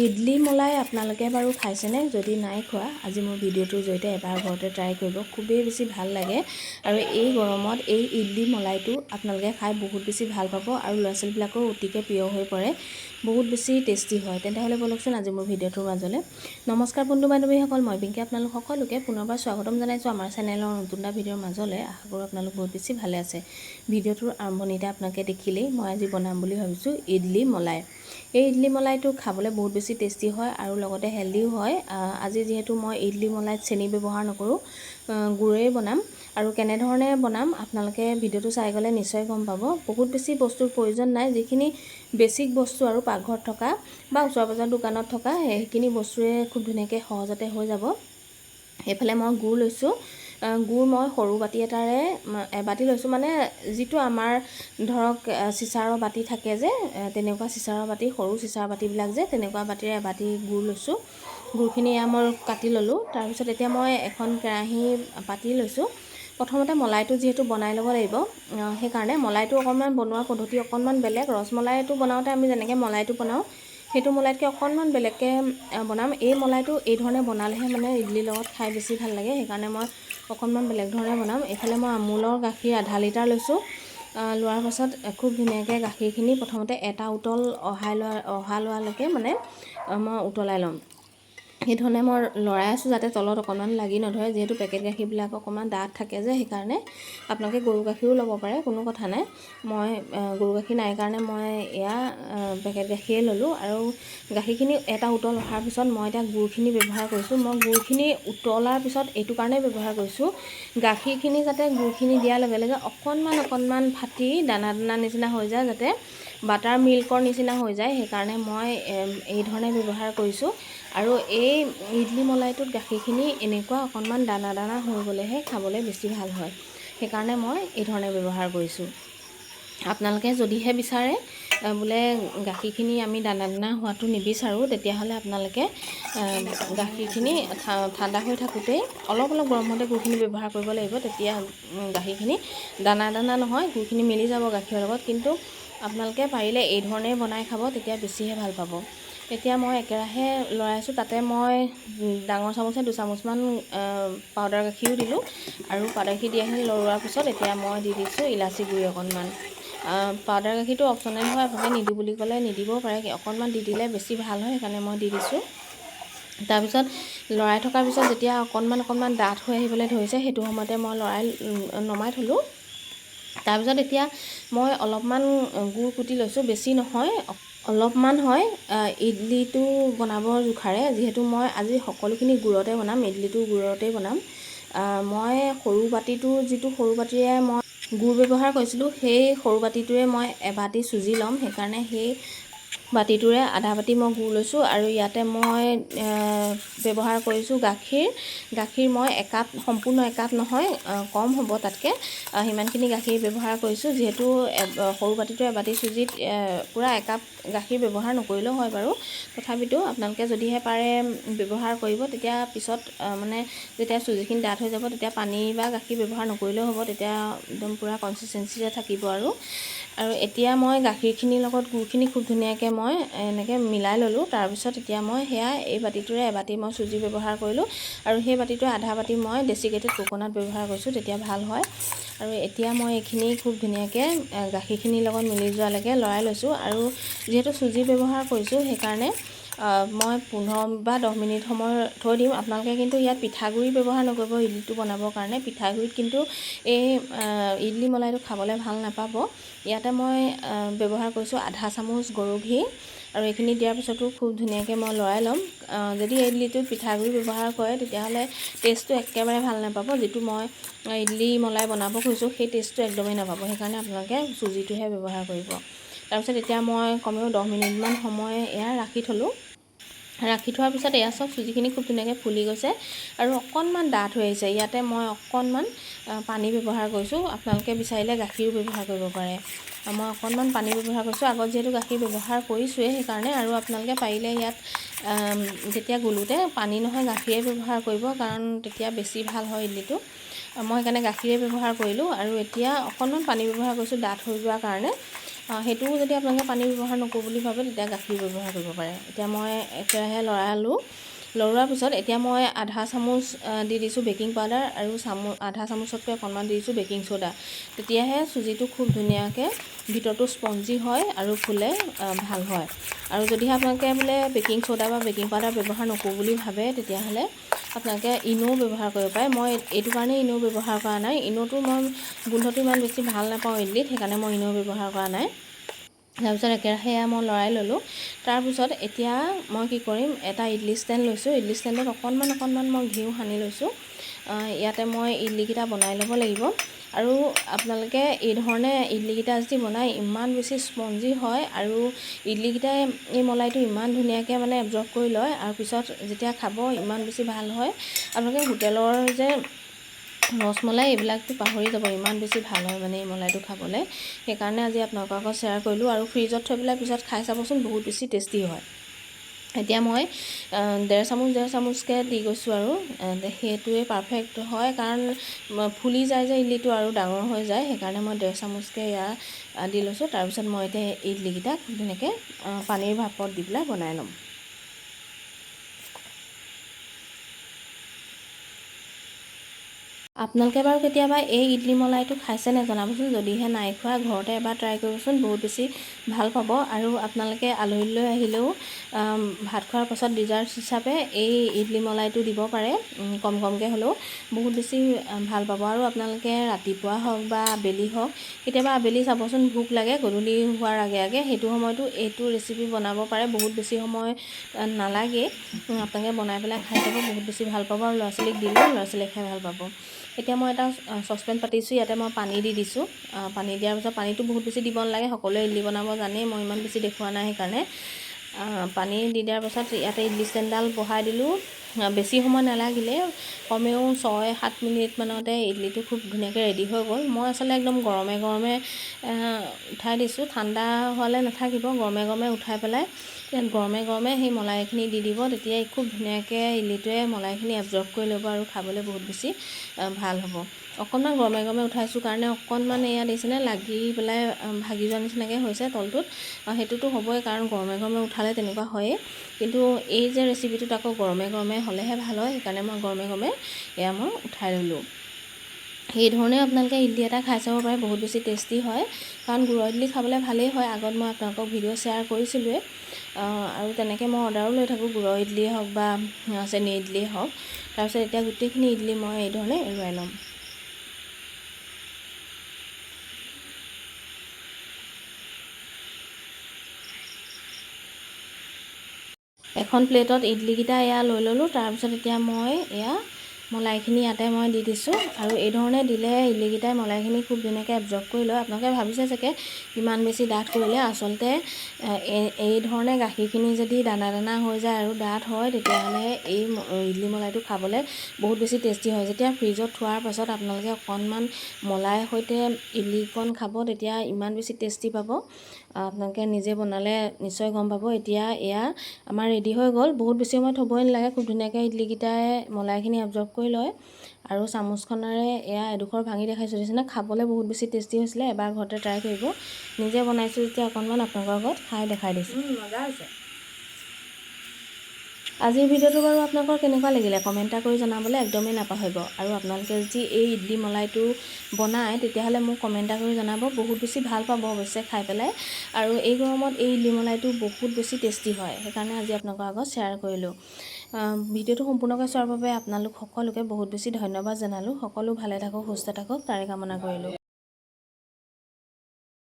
ইডলি মলাই আপোনালোকে বাৰু খাইছেনে? যদি নাই খোৱা আজি মোৰ ভিডিঅ'টোৰ জৰিয়তে এবাৰ ঘৰতে ট্ৰাই কৰিব, খুবেই বেছি ভাল লাগে। আৰু এই গৰমত এই ইডলি মলাইটো আপোনালোকে খাই বহুত বেছি ভাল পাব আৰু ল'ৰা ছোৱালীবিলাকৰ অতিকৈ প্ৰিয় হৈ পৰে, বহুত বেছি টেষ্টি হয়। তেন্তেহ'লে ব'লকচোন আজি মোৰ ভিডিঅ'টোৰ মাজলৈ। নমস্কাৰ বন্ধু বান্ধৱীসকল, মই পিংকি আপোনালোক সকলোকে পুনৰবাৰ স্বাগতম জনাইছোঁ আমাৰ চেনেলৰ নতুন এটা ভিডিঅ'ৰ মাজলৈ। আশা কৰোঁ আপোনালোক বহুত বেছি ভালে আছে। ভিডিঅ'টোৰ আৰম্ভণিতে আপোনালোকে দেখিলেই মই আজি বনাম বুলি ভাবিছোঁ ইডলি মলাই। এই ইডলি মলাইটো খাবলৈ বহুত বেছি টেষ্টি হয় আৰু লগতে হেল্ডিও হয়। আজি যিহেতু মই ইডলি মলাইত চেনি ব্যৱহাৰ নকৰোঁ, গুড়েই বনাম আৰু কেনেধৰণে বনাম আপোনালোকে ভিডিঅ'টো চাই গ'লে নিশ্চয় গম পাব। বহুত বেছি বস্তুৰ প্ৰয়োজন নাই, যিখিনি বেছিক বস্তু আৰু পাকঘৰত থকা বা ওচৰ পাজৰ দোকানত থকা সেইখিনি বস্তুৰে খুব ধুনীয়াকৈ সহজতে হৈ যাব। এইফালে মই গুড় লৈছোঁ। গুড় মই সৰু বাতি এটাৰে এবাতি লৈছোঁ, মানে যিটো আমাৰ ধৰক চিচাৰৰ বাতি থাকে যে, তেনেকুৱা চিচাৰৰ বাতি, সৰু চিচাৰৰ বাতিবিলাক যে তেনেকুৱা বাতিৰে এবাতি গুড় লৈছোঁ। গুড়খিনি মই কাটি ল'লোঁ। তাৰপিছত এতিয়া মই এখন কেৰাহী পাতি লৈছোঁ। প্ৰথমতে মলাইটো যিহেতু বনাই ল'ব লাগিব, সেইকাৰণে মলাইটো অকণমান বনোৱা পদ্ধতি অকণমান বেলেগ। ৰসমলাইটো বনাওঁতে আমি যেনেকৈ মলাইটো বনাওঁ সেইটো মলাইতকৈ অকণমান বেলেগকৈ বনাম। এই মলাইটো এই ধৰণে বনালেহে মানে ইডলিৰ লগত খাই বেছি ভাল লাগে, সেইকাৰণে মই অকণমান বেলেগ ধৰণে বনাম। এইফালে মই আমুলৰ গাখীৰ আধা লিটাৰ লৈছোঁ। লোৱাৰ পাছত খুব ধুনীয়াকৈ গাখীৰখিনি প্ৰথমতে এটা উতল অহা লোৱালৈকে মানে মই উতলাই ল'ম। সেইধৰণে মই লৰাই আছোঁ যাতে তলত অকণমান লাগি নধৰে, যিহেতু পেকেট গাখীৰবিলাক অকণমান ডাঠ থাকে যে, সেইকাৰণে আপোনালোকে গৰু গাখীৰো ল'ব পাৰে, কোনো কথা নাই। মই গৰু গাখীৰ নাই কাৰণে মই এয়া পেকেট গাখীৰে ল'লোঁ। আৰু গাখীৰখিনি এটা উতল অহাৰ পিছত মই এতিয়া গুড়খিনি ব্যৱহাৰ কৰিছোঁ। মই গুড়খিনি উতলাৰ পিছত এইটো কাৰণে ব্যৱহাৰ কৰিছোঁ, গাখীৰখিনি যাতে গুড়খিনি দিয়াৰ লগে লগে অকণমান ফাটি দানা দানা নিচিনা হৈ যায়, যাতে বাটাৰ মিল্কৰ নিচিনা হৈ যায়, সেইকাৰণে মই এই ধৰণে ব্যৱহাৰ কৰিছোঁ। আৰু এই ইডলি মলাইটোত গাখীৰখিনি এনেকুৱা অকণমান দানা দানা হৈ গ'লেহে খাবলৈ বেছি ভাল হয়, সেইকাৰণে মই এই ধৰণে ব্যৱহাৰ কৰিছোঁ। আপোনালোকে যদিহে বিচাৰে বোলে গাখীৰখিনি আমি দানা দানা হোৱাটো নিবিচাৰোঁ, তেতিয়াহ'লে আপোনালোকে গাখীৰখিনি ঠাণ্ডা হৈ থাকোঁতেই অলপ গৰম হওঁতে গুড়খিনি ব্যৱহাৰ কৰিব লাগিব। তেতিয়া গাখীৰখিনি দানা দানা নহয়, গুড়খিনি মিলি যাব গাখীৰৰ লগত। কিন্তু আপোনালোকে পাৰিলে এই ধৰণেই বনাই খাব, তেতিয়া বেছিহে ভাল পাব। এতিয়া মই একেৰাহে লৰাইছোঁ, তাতে মই ডাঙৰ চামুচে 2 চামুচমান পাউডাৰ গাখীৰো দিলোঁ। আৰু পাউডাৰ গাখীৰ দি লৰোৱাৰ পিছত এতিয়া মই দি দিছোঁ ইলাচি গুড়ি অকণমান। পাউডাৰ গাখীৰটো অপশ্যনেল হয়, আপোনালোকে নিদিওঁ বুলি ক'লে নিদিবও পাৰে, অকণমান দি দিলে বেছি ভাল হয়, সেইকাৰণে মই দি দিছোঁ। তাৰপিছত লৰাই থকাৰ পিছত যেতিয়া অকণমান ডাঠ হৈ আহিবলৈ ধৰিছে, সেইটো সময়তে মই নমাই থ'লোঁ। তাৰপিছত এতিয়া মই অলপমান গুড় কুটি লৈছোঁ, বেছি নহয়, অলপমান হয়। ইডলিটো বনাবৰ জোখাৰে, যিহেতু মই আজি সকলোখিনি গুড়তে বনাম, ইডলিটো গুড়তেই বনাম। মই সৰু বাতিৰে মই গুড় ব্যৱহাৰ কৰিছিলোঁ, সেই সৰু বাতিটোৰে মই এবাতি চুজি ল'ম, সেইকাৰণে সেই বাতিটোৰে আধা বাতি মই গুড় লৈছোঁ। আৰু ইয়াতে মই ব্যৱহাৰ কৰিছোঁ গাখীৰ মই একাপ, সম্পূৰ্ণ একাপ নহয়, কম হ'ব তাতকৈ, সিমানখিনি গাখীৰ ব্যৱহাৰ কৰিছোঁ। যিহেতু সৰু বাতিটোৰে এবাতি চুজিত পূৰা একাপ গাখীৰ ব্যৱহাৰ নকৰিলেও হয় বাৰু, তথাপিতো আপোনালোকে যদিহে পাৰে ব্যৱহাৰ কৰিব, তেতিয়া পিছত মানে যেতিয়া চুজিখিনি ডাঠ হৈ যাব তেতিয়া পানী বা গাখীৰ ব্যৱহাৰ নকৰিলেও হ'ব, তেতিয়া একদম পূৰা কনচিষ্টেঞ্চিৰে থাকিব। আৰু এতিয়া মই গাখীৰখিনিৰ লগত গুড়খিনি খুব ধুনীয়াকৈ মই এনেকৈ মিলাই ল'লোঁ। তাৰপিছত এতিয়া মই এই বাতিটোৰে এবাতি মই চুজি ব্যৱহাৰ কৰিলোঁ, আৰু সেই বাতিটোৰে আধা বাতি মই ডেচিকেটেড কোকোনাট ব্যৱহাৰ কৰিছোঁ, তেতিয়া ভাল হয়। আৰু এতিয়া মই এইখিনি খুব ধুনীয়াকৈ গাখীৰখিনিৰ লগত মিলি যোৱালৈকে লৰাই লৈছোঁ। আৰু যিহেতু চুজি ব্যৱহাৰ কৰিছোঁ, সেইকাৰণে মই 15 বা 10 মিনিট সময় থৈ দিম। আপোনালোকে কিন্তু ইয়াত পিঠাগুড়ি ব্যৱহাৰ নকৰিব ইডলিটো বনাবৰ কাৰণে, পিঠাগুড়িত কিন্তু এই ইডলি মলাইটো খাবলৈ ভাল নাপাব। ইয়াতে মই ব্যৱহাৰ কৰিছোঁ আধা চামুচ গৰু ঘি, আৰু এইখিনি দিয়াৰ পিছতো খুব ধুনীয়াকৈ মই লৰাই ল'ম। যদি ইডলিটোত পিঠাগুড়ি ব্যৱহাৰ কৰে তেতিয়াহ'লে টেষ্টটো একেবাৰে ভাল নাপাব, যিটো মই ইডলি মলাই বনাব খুজিছোঁ সেই টেষ্টটো একদমেই নাপাব, সেইকাৰণে আপোনালোকে চুজিটোহে ব্যৱহাৰ কৰিব। তাৰপিছত এতিয়া মই কমেও 10 মিনিটমান সময় এয়া ৰাখি থ'লোঁ। ৰাখি থোৱাৰ পিছত এয়া চব চুজিখিনি খুব ধুনীয়াকৈ ফুলি গৈছে আৰু অকণমান ডাঠ হৈ আহিছে। ইয়াতে মই অকণমান পানী ব্যৱহাৰ কৰিছোঁ, আপোনালোকে বিচাৰিলে গাখীৰো ব্যৱহাৰ কৰিব পাৰে। মই অকণমান পানী ব্যৱহাৰ কৰিছোঁ, আগত যিহেতু গাখীৰ ব্যৱহাৰ কৰিছোঁৱেই সেইকাৰণে। আৰু আপোনালোকে পাৰিলে ইয়াত যেতিয়া গুলোতে পানী নহয় গাখীৰে ব্যৱহাৰ কৰিব, কাৰণ তেতিয়া বেছি ভাল হয় ইডলিটো। মই সেইকাৰণে গাখীৰে ব্যৱহাৰ কৰিলোঁ। আৰু এতিয়া অকণমান পানী ব্যৱহাৰ কৰিছোঁ ডাঠ হৈ যোৱাৰ কাৰণে। সেইটোও যদি আপোনালোকে পানী ব্যৱহাৰ নকৰোঁ বুলি ভাবে তেতিয়া গাখীৰ ব্যৱহাৰ কৰিব পাৰে। এতিয়া মই একেৰাহে লৰালোঁ, লৰোৱাৰ পিছত এতিয়া মই আধা চামুচ দি দিছোঁ বেকিং পাউডাৰ আৰু আধা চামুচতকৈ অকণমান দি দিছোঁ বেকিং চ'ডা। তেতিয়াহে চুজিটো খুব ধুনীয়াকৈ ভিতৰটো স্পঞ্জি হয় আৰু ফুলে ভাল হয়। আৰু যদিহে আপোনালোকে বোলে বেকিং চ'ডা বা বেকিং পাউডাৰ ব্যৱহাৰ নকৰোঁ বুলি ভাবে তেতিয়াহ'লে আপোনালোকে ইনো ব্যৱহাৰ কৰিব পাৰে। মই এইটো কাৰণে ইনো ব্যৱহাৰ কৰা নাই, ইনোটো মই গোন্ধটো ইমান বেছি ভাল নাপাওঁ ইডলিত, সেইকাৰণে মই ইনো ব্যৱহাৰ কৰা নাই। তাৰপিছত একেৰাহে মই লৰাই ল'লোঁ। তাৰপিছত এতিয়া মই কি কৰিম, এটা ইডলি ষ্টেণ্ড লৈছোঁ, ইডলি ষ্টেণ্ডত অকণমান মই ঘিউ সানি লৈছোঁ। ইয়াতে মই ইডলিকেইটা বনাই ল'ব লাগিব। আৰু আপোনালোকে এই ধৰণে ইডলিকেইটা যদি বনাই ইমান বেছি স্পঞ্জি হয় আৰু ইডলিকেইটাই এই মলাইটো ইমান ধুনীয়াকৈ মানে এবজৰ্ব কৰি লয় আৰু পিছত যেতিয়া খাব ইমান বেছি ভাল হয়। আপোনালোকে হোটেলৰ যে ৰসমলাই এইবিলাকতো পাহৰি যাব, ইমান বেছি ভাল হয় মানে এই মলাইটো খাবলৈ। সেইকাৰণে আজি আপোনালোকৰ লগত শ্বেয়াৰ কৰিলোঁ আৰু ফ্ৰিজত থৈ পেলাই পিছত খাই চাবচোন, বহুত বেছি টেষ্টি হয়। এতিয়া মই 1.5 চামুচকৈ দি গৈছোঁ আৰু সেইটোৱে পাৰফেক্ট হয়, কাৰণ ফুলি যায় যে ইডলিটো আৰু ডাঙৰ হৈ যায়, সেইকাৰণে মই 1.5 চামুচকৈ দি লৈছোঁ। তাৰপিছত মই এতিয়া ইডলিকেইটা ধুনীয়াকৈ পানীৰ ভাপত দি পেলাই বনাই ল'ম। আপোনালোকে বাৰু কেতিয়াবা এই ইডলি মলাইটো খাইছেনে জনাবচোন। যদিহে নাই খোৱা ঘৰতে এবাৰ ট্ৰাই কৰিবচোন, বহুত বেছি ভাল পাব। আৰু আপোনালোকে আলহীলৈ আহিলেও ভাত খোৱাৰ পাছত ডিজাৰ্ট হিচাপে এই ইডলি মলাইটো দিব পাৰে, কমকৈ হ'লেও বহুত বেছি ভাল পাব। আৰু আপোনালোকে ৰাতিপুৱা হওক বা আবেলি হওক, কেতিয়াবা আবেলি চাবচোন ভোক লাগে গধূলি হোৱাৰ আগে সেইটো সময়তো এইটো ৰেচিপি বনাব পাৰে, বহুত বেছি সময় নালাগে। আপোনালোকে বনাই পেলাই খাই চাব, বহুত বেছি ভাল পাব। আৰু ল'ৰা ছোৱালীক দিলেও ল'ৰা ছোৱালীয়ে খাই ভাল পাব। এতিয়া মই এটা চচপেন পাতিছোঁ, ইয়াতে মই পানী দি দিছোঁ। পানী দিয়াৰ পিছত পানীটো বহুত বেছি দিব নালাগে, সকলোৱে ইডলি বনাব জানেই, মই ইমান বেছি দেখুওৱা নাই সেইকাৰণে। পানী দি দিয়াৰ পাছত ইয়াতে ইডলি ষ্টেণ্ডডাল বহাই দিলোঁ। বেছি সময় নালাগিলে, কমেও 6-7 মিনিটমানতে ইডলিটো খুব ধুনীয়াকৈ ৰেডি হৈ গ'ল। মই আচলতে একদম গৰমে উঠাই দিছোঁ, ঠাণ্ডা হোৱালে নাথাকিব, গৰমে উঠাই পেলাই ইয়াত গৰমে সেই মলাইখিনি দি দিব। তেতিয়া খুব ধুনীয়াকৈ ইডলিটোৱে মলাইখিনি এবজৰ্ব কৰি ল'ব আৰু খাবলৈ বহুত বেছি ভাল হ'ব। অকণমান গৰমে উঠাইছোঁ কাৰণে অকণমান এয়া দিছেনে লাগি পেলাই ভাগি যোৱা নিচিনাকৈ হৈছে তলটোত, সেইটোতো হ'বই কাৰণ গৰমে উঠালে তেনেকুৱা হয়েই। কিন্তু এই যে ৰেচিপিটোত আকৌ গৰমে হ'লেহে ভাল হয়, সেইকাৰণে মই গৰমে এয়া মই উঠাই ল'লোঁ। সেই ধৰণে আপোনালোকে ইডলি এটা খাই চাব পাৰে, বহুত বেছি টেষ্টি হয়। কাৰণ গুড়ৰ ইডলি খাবলৈ ভালেই হয়, আগত মই আপোনালোকক ভিডিঅ' শ্বেয়াৰ কৰিছিলোঁৱে। আৰু তেনেকৈ মই অৰ্ডাৰো লৈ থাকোঁ, গুড়ৰ ইডলিয়ে হওক বা চেনি ইডলিয়ে হওক। তাৰপিছত এতিয়া গোটেইখিনি ইডলি মই এই ধৰণে এৰুৱাই ল'ম। এখন প্লেটত ইডলিকেইটা এয়া লৈ ল'লোঁ। তাৰপিছত এতিয়া মই এয়া মলাইখিনি ইয়াতে মই দি দিছোঁ। আৰু এই ধৰণে দিলে ইডলিকেইটাই মলাইখিনি খুব ধুনীয়াকৈ এবজৰ্ব কৰি লয়। আপোনালোকে ভাবিছে চাগে ইমান বেছি ডাঠ কৰিলে, আচলতে এই ধৰণে গাখীৰখিনি যদি দানা হৈ যায় আৰু ডাঠ হয়, তেতিয়াহ'লে এই ইডলি মলাইটো খাবলৈ বহুত বেছি টেষ্টি হয়। যেতিয়া ফ্ৰিজত থোৱাৰ পাছত আপোনালোকে অকণমান মলাইৰ সৈতে ইডলিকণ খাব, তেতিয়া ইমান বেছি টেষ্টি পাব। আপোনালোকে নিজে বনালে নিশ্চয় গম পাব। এতিয়া এয়া আমাৰ ৰেডি হৈ গ'ল, বহুত বেছি সময় থ'বই নালাগে, খুব ধুনীয়াকৈ ইডলিকেইটাই মলাইখিনি এবজৰ্ব কৰি লয়। আৰু চামুচখনেৰে এয়া এডোখৰ ভাঙি দেখাইছোঁ দিছেনে, খাবলৈ বহুত বেছি টেষ্টি হৈছিলে। এবাৰ ঘৰতে ট্ৰাই কৰিব। নিজে বনাইছোঁ যেতিয়া অকণমান আপোনালোকৰ আগত খাই দেখাই দিছোঁ। মজা হৈছে। আজিৰ ভিডিঅ'টো বাৰু আপোনালোকৰ কেনেকুৱা লাগিলে কমেণ্ট এটা কৰি জনাবলৈ একদমেই নাপাহৰিব। আৰু আপোনালোকে যদি এই ইডলি মলাইটো বনায় তেতিয়াহ'লে মোক কমেণ্ট এটা কৰি জনাব, বহুত বেছি ভাল পাব অৱশ্যে খাই পেলাই। আৰু এই গৰমত এই ইডলি মলাইটো বহুত বেছি টেষ্টি হয়, সেইকাৰণে আজি আপোনালোকৰ আগত শ্বেয়াৰ কৰিলোঁ। ভিডিঅ'টো সম্পূৰ্ণকৈ চোৱাৰ বাবে আপোনালোক সকলোকে বহুত বেছি ধন্যবাদ জনালোঁ। সকলো ভালে থাকক, সুস্থ থাকক, তাৰে কামনা কৰিলোঁ।